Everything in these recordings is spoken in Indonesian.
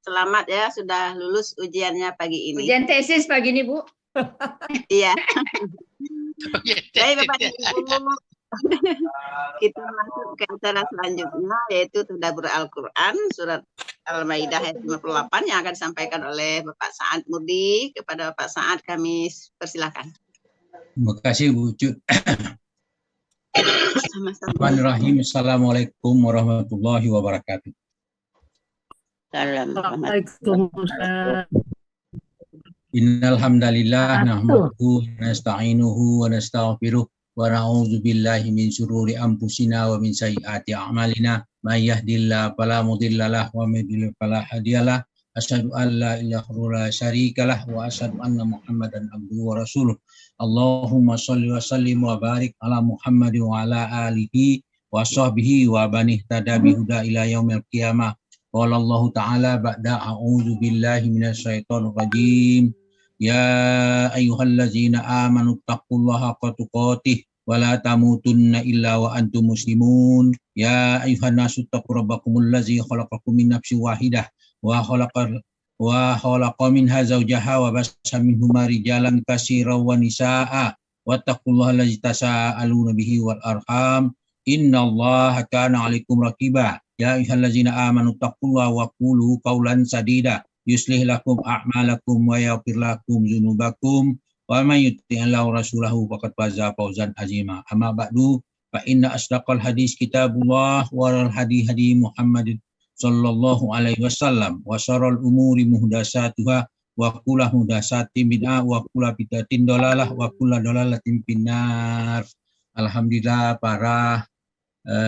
Selamat ya, sudah lulus ujiannya pagi ini. Ujian tesis pagi ini, Bu. Iya. Baik, Bapak dan Ibu. Kita masuk ke acara selanjutnya, yaitu Tadabbur Al-Quran, surat Al-Maidah ayat 58 yang akan disampaikan oleh Bapak Sa'ad Murdi. Kepada Bapak Sa'ad kami persilakan. Terima kasih Bu Cut. Sama-sama. Bismillahirrahmanirrahim. Assalamualaikum warahmatullahi wabarakatuh. Waalaikumsalam. Innal hamdalillah nahmaduhu wa nasta'inuhu wa nastaghfiruh wa na'udzu billahi min syururi anfusina wa min sayyiati a'malina may yahdihillahu fala mudhillalah wa may yudhlil fala hadiyalah. Asyhadu an la ilaha illallah syarikalah wa asyhadu anna Muhammadan abduhu wa rasuluh. Allahumma shalli wa sallim wa barik ala Muhammad wa ala alihi wa sahbihi wa bani ihtada bihuda ila yaumil qiyamah. Qala Allah ta'ala ba'da a'udzu billahi minasyaitonir rajim. Ya ayyuhallazina amanu taqullaha haqqa tuqatih wa la tamutunna illa wa antum muslimun. Ya ayyuhan nasu taqu rabbakumul ladzi khalaqakum min nafsin wahidah wa khalaqa minha zawjaha wa bassa minhuma rijalan katsiran wa nisaa'a wattaqullaha allazi tasaaluna bihi wal arham innallaha kana 'alaikum raqiba. Ya ayyuhallazina amanu taqullaha wa qulu qawlan sadida yuslih lakum a'malakum wa yaghfir lakum dzunubakum wa may yuti'illahu rasulahu faqad faza fawzan azima. Amma ba'du fa inna asdaqal hadis kitabullah wa hadi Muhammadin sallallahu alaihi wasallam wa syarrul umuri muhdatsatuha wa kullu muhdatsatin bid'ah wa kullu bid'atin dhalalah wa kullu dhalalatin finnar. Alhamdulillah para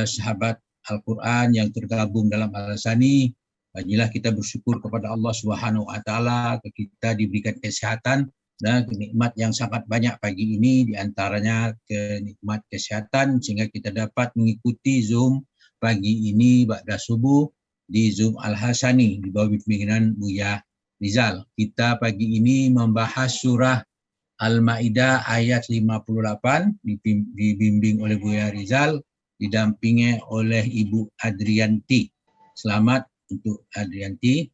sahabat Al-Quran yang tergabung dalam Al-Asani, marilah kita bersyukur kepada Allah Subhanahu wa taala kita diberikan kesehatan dan nikmat yang sangat banyak pagi ini, diantaranya nikmat kesehatan sehingga kita dapat mengikuti Zoom pagi ini ba'da subuh di Zoom Al-Hasani di bawah pimpinan Buya Rizal. Kita pagi ini membahas surah Al-Maidah ayat 58 dibimbing oleh Buya Rizal, didampingi oleh Ibu Adrianti. Selamat untuk Adrianti.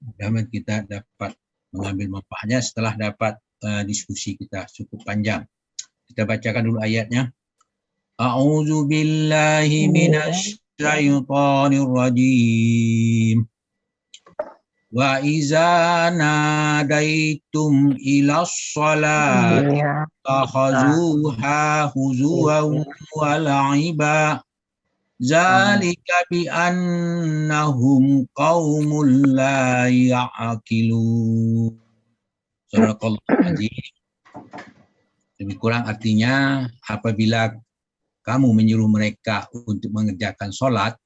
Mudah-mudahan kita dapat mengambil manfaatnya setelah dapat diskusi kita cukup panjang. Kita bacakan dulu ayatnya. A'udzu billahi minasy syaitonir rajim. Wa iza nadaitum ilas sholati takhazuha huzuwan wa la'iba zalika bi annahum qaumul la ya'qilun. Sadaqallahu azim. Lebih kurang artinya, apabila kamu menyuruh mereka untuk mengerjakan sholat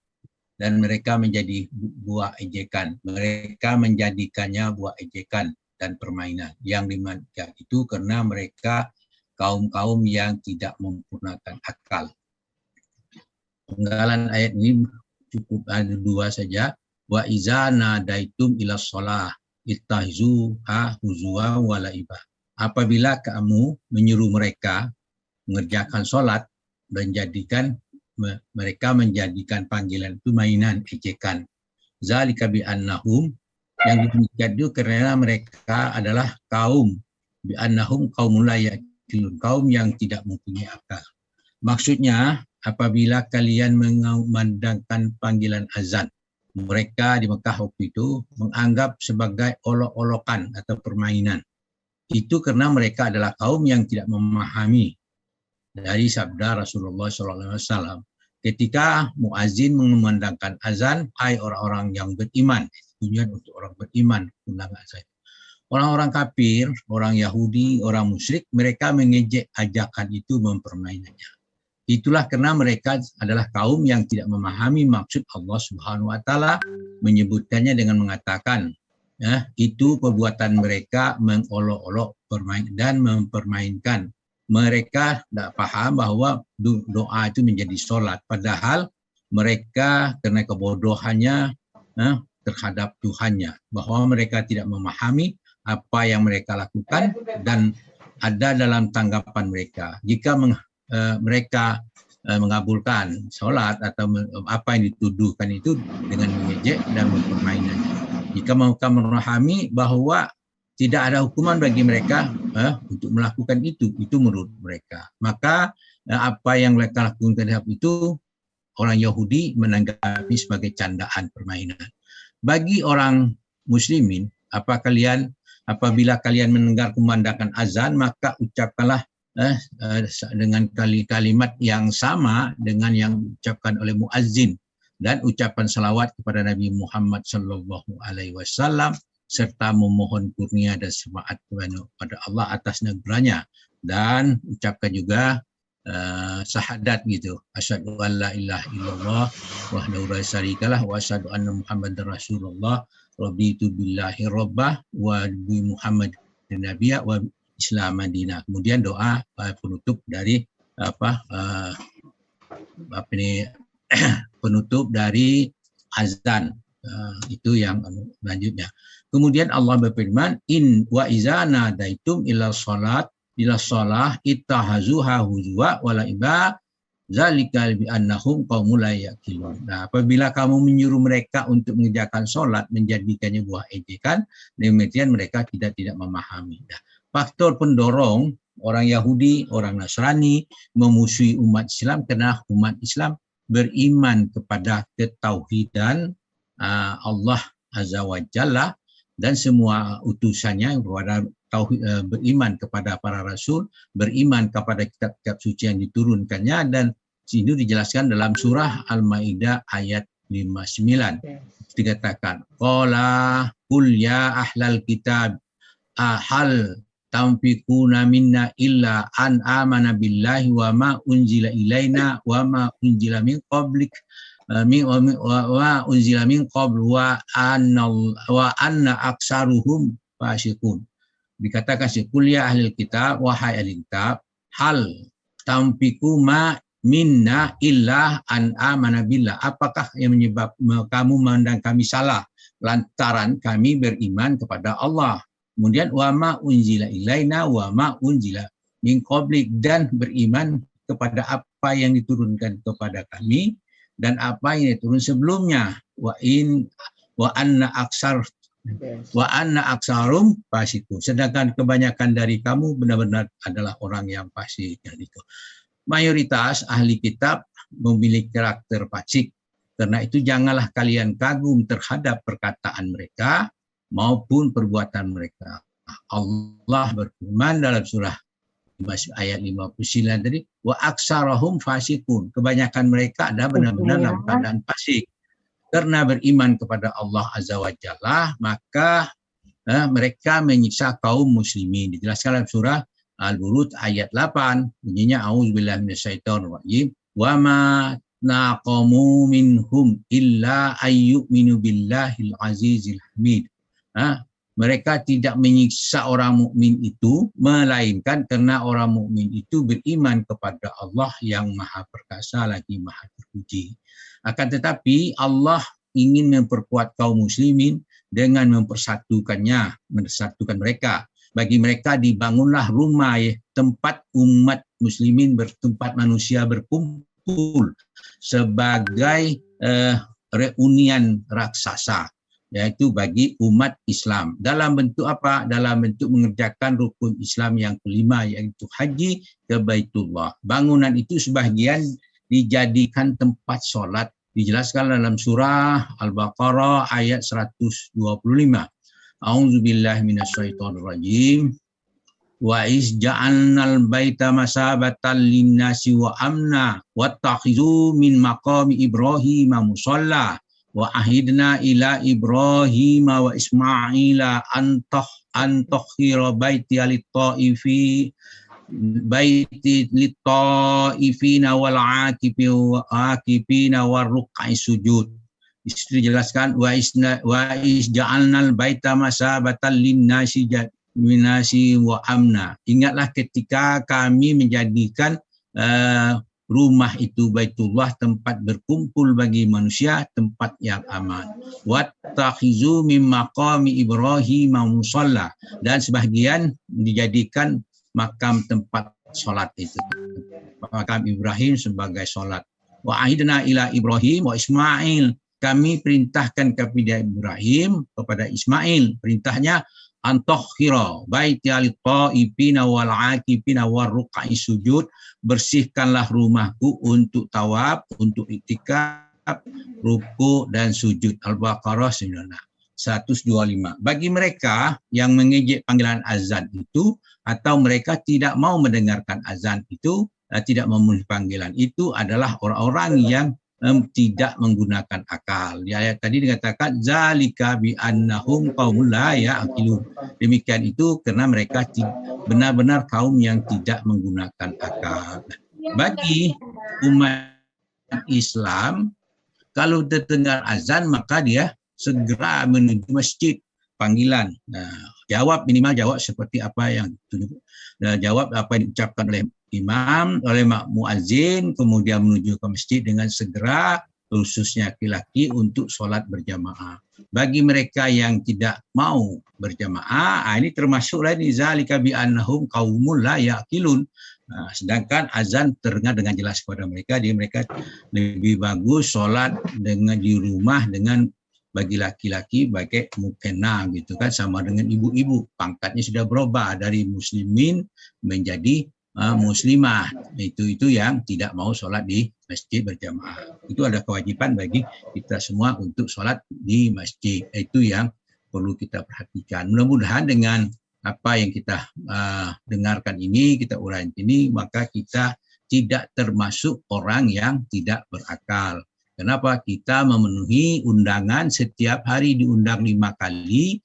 dan mereka menjadi buah ejekan, mereka menjadikannya buah ejekan dan permainan. Yang dimana itu karena mereka kaum-kaum yang tidak mempergunakan akal. Penggalan ayat ini cukup ada dua saja. Wa iza nadaitum ila sholah ittahizuha huzwa wa la'iba. Apabila kamu menyuruh mereka mengerjakan sholat dan mereka menjadikan panggilan itu mainan, ejekan. Zalika bi annahum, yang demikian itu karena mereka adalah kaum bi annahum qaumul la ya'qilun, kaum yang tidak mempunyai akal. Maksudnya apabila kalian mengumandangkan panggilan azan, mereka di Mekah waktu itu menganggap sebagai olok-olokan atau permainan. Itu karena mereka adalah kaum yang tidak memahami dari sabda Rasulullah SAW. Ketika muazin mengumandangkan azan, hai orang-orang yang beriman, tujuan untuk orang beriman, undangan azan. Orang-orang kafir, orang Yahudi, orang musyrik, mereka mengejek ajakan itu, mempermainannya. Itulah karena mereka adalah kaum yang tidak memahami maksud Allah Subhanahu wa taala menyebutkannya dengan mengatakan, ya, itu perbuatan mereka mengolok-olok dan mempermainkan. Mereka tidak paham bahwa doa itu menjadi sholat. Padahal mereka karena kebodohannya terhadap Tuhannya, bahwa mereka tidak memahami apa yang mereka lakukan dan ada dalam tanggapan mereka. Jika mereka mengabulkan sholat atau apa yang dituduhkan itu dengan mengejek dan mempermainannya. Jika mereka memahami bahwa tidak ada hukuman bagi mereka untuk melakukan itu menurut mereka. Maka apa yang mereka lakukan terhadap itu, orang Yahudi menanggapi sebagai candaan permainan. Bagi orang muslimin, apabila kalian mendengar kumandangkan azan, maka ucapkanlah dengan kalimat yang sama dengan yang diucapkan oleh muazzin, dan ucapan salawat kepada Nabi Muhammad sallallahu alaihi wasallam, serta memohon kurnia dan syafaat kepada Allah atas negaranya, dan ucapkan juga syahadat gitu, asyhadu an la ilaha illallah wahdahu la syarikalah wa asyhadu anna muhammadar rasulullah raditu billahi rabbah wa bi muhammadin nabiyya wa islam madinah. Kemudian doa penutup dari penutup dari azan. Itu yang selanjutnya. Kemudian Allah berfirman, in wa iza nadaitum ila shalah ittahazuha huzwa wa laiba zalika bi annahum qaumul la yaqilun. Nah, apabila kamu menyuruh mereka untuk mengerjakan salat, menjadikannya buah ejekan, demikian mereka tidak memahami. Nah, faktor pendorong orang Yahudi, orang Nasrani memusuhi umat Islam karena umat Islam beriman kepada ketauhidan Allah Azza wa Jalla dan semua utusannya, beriman kepada para rasul, beriman kepada kitab-kitab suci yang diturunkannya, dan itu dijelaskan dalam surah Al-Maidah ayat 59. Dikatakan, qala qul ya ahlal kitab ahal tanfiquna minna illa an amana billahi wa ma unzila ilaina wa ma unzila min qablik wa unzila min qabl wa anna aksaruhum fasiqun. Dikatakan kuliah ahli kitab, wahai ahli kitab, hal tampiku ma minna illa an amana billah. Apakah yang menyebab kamu memandang kami salah lantaran kami beriman kepada Allah? Kemudian wa ma unzila ilaina wa ma unzila min qablik, dan beriman kepada apa yang diturunkan kepada kami dan apa yang diturun sebelumnya. Wa anna aksarum fasiqun. Sedangkan kebanyakan dari kamu benar-benar adalah orang yang fasik. Itu. Mayoritas ahli kitab memiliki karakter fasik. Karena itu janganlah kalian kagum terhadap perkataan mereka maupun perbuatan mereka. Allah berfirman dalam surah ayat 59 tadi, wa aksarahum fasikun. Kebanyakan mereka ada benar-benar dalam keadaan fasik. Karena beriman kepada Allah Azza wa Jalla, maka mereka menyiksa kaum muslimin. Dijelaskan dalam surah Al-Buruj ayat 8, bunyinya a'udzubillahi minasyaitonir rajim, wa ma naqamu minhum illa ayyuminu billahil azizil hamid. Mereka tidak menyiksa orang mukmin itu melainkan karena orang mukmin itu beriman kepada Allah yang Maha Perkasa lagi Maha Terpuji. Akan tetapi Allah ingin memperkuat kaum muslimin dengan mempersatukan mereka. Bagi mereka dibangunlah rumah, tempat umat muslimin bertempat manusia berkumpul sebagai reunian raksasa, yaitu bagi umat Islam. Dalam bentuk apa? Dalam bentuk mengerjakan rukun Islam yang kelima, yaitu haji ke Baitullah. Bangunan itu sebagian dijadikan tempat sholat. Dijelaskan dalam surah Al-Baqarah ayat 125. A'udzubillahi minasyaitonirrajim. Wa iz ja'alnal baita masabatan linnasi wa amna wattakhizu min maqami Ibrahim musalla. Wa ahidna ila Ibrahim wa Ismaila antakhira baiti lit-ta'ifina wal 'akifina war ruk'i sujud. Itu dijelaskan wa is ja'alnal baita masabatan linnasi wa amna. Ingatlah ketika kami menjadikan rumah itu Baitullah tempat berkumpul bagi manusia, tempat yang aman. Wattakhizu min maqami Ibrahim musalla, dan sebagian dijadikan makam tempat sholat itu. Makam Ibrahim sebagai sholat. Wa ahidna ila Ibrahim wa Ismail, kami perintahkan kepada Ibrahim, kepada Ismail, perintahnya antahhira baiti lit-taifina wal 'akifina war ruk'i sujud, bersihkanlah rumahku untuk tawaf, untuk iktikaf, ruku dan sujud. Al-Baqarah 125. Bagi mereka yang mengejek panggilan azan itu, atau mereka tidak mau mendengarkan azan itu, tidak memenuhi panggilan itu, adalah orang-orang yang tidak menggunakan akal. Di ayat tadi dikatakan zalika bi annahum qaumul la ya'qilun. Demikian itu karena mereka benar-benar kaum yang tidak menggunakan akal. Bagi umat Islam, kalau terdengar azan maka dia segera menuju masjid, panggilan. Jawab, minimal jawab seperti apa yang jawab apa yang diucapkan oleh imam, oleh muazzin, kemudian menuju ke masjid dengan segera, khususnya laki-laki untuk sholat berjamaah. Bagi mereka yang tidak mau berjamaah, ini termasuklah ini zalika bi annahum qaumul la yaqilun. Sedangkan azan terdengar dengan jelas kepada mereka, jadi mereka lebih bagus sholat dengan di rumah dengan bagi laki-laki pakai mukena gitu kan, sama dengan ibu-ibu, pangkatnya sudah berubah dari muslimin menjadi muslimah. Itu yang tidak mau sholat di masjid berjamaah. Itu ada kewajiban bagi kita semua untuk sholat di masjid. Itu yang perlu kita perhatikan. Mudah-mudahan dengan apa yang kita dengarkan ini, kita uraikan ini, maka kita tidak termasuk orang yang tidak berakal. Kenapa? Kita memenuhi undangan, setiap hari diundang 5 kali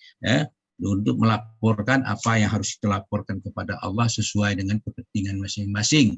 untuk melaporkan apa yang harus kita laporkan kepada Allah sesuai dengan kepentingan masing-masing.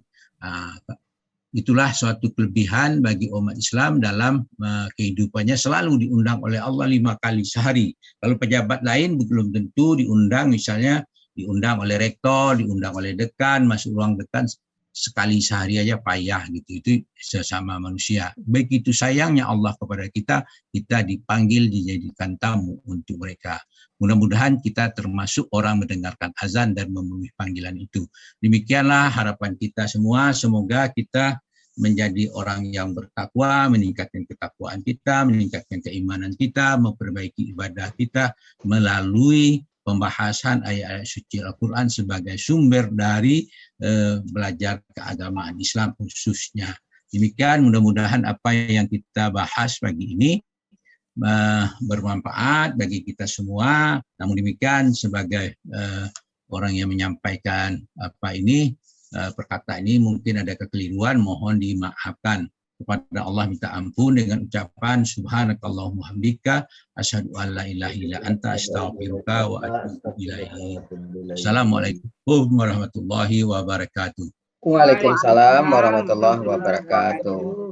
Itulah suatu kelebihan bagi umat Islam dalam kehidupannya, selalu diundang oleh Allah 5 kali sehari. Kalau pejabat lain belum tentu diundang, misalnya diundang oleh rektor, diundang oleh dekan, masuk ruang dekan sekali sehari aja payah gitu. Itu sesama manusia. Begitu sayangnya Allah kepada kita, kita dipanggil, dijadikan tamu untuk mereka. Mudah-mudahan kita termasuk orang mendengarkan azan dan memenuhi panggilan itu. Demikianlah harapan kita semua. Semoga kita menjadi orang yang bertakwa, meningkatkan ketakwaan kita, meningkatkan keimanan kita, memperbaiki ibadah kita melalui pembahasan ayat-ayat suci Al-Quran sebagai sumber dari belajar keagamaan Islam khususnya. Demikian, mudah-mudahan apa yang kita bahas pagi ini bermanfaat bagi kita semua. Namun demikian, sebagai orang yang menyampaikan perkataan ini mungkin ada kekeliruan, mohon dimaafkan. Kepada Allah minta ampun dengan ucapan subhanakallahumma hamdika asyhadu an la ilaha illa anta astaghfiruka wa atubu ilaik. Assalamualaikum warahmatullahi wabarakatuh. Waalaikumsalam warahmatullahi wabarakatuh.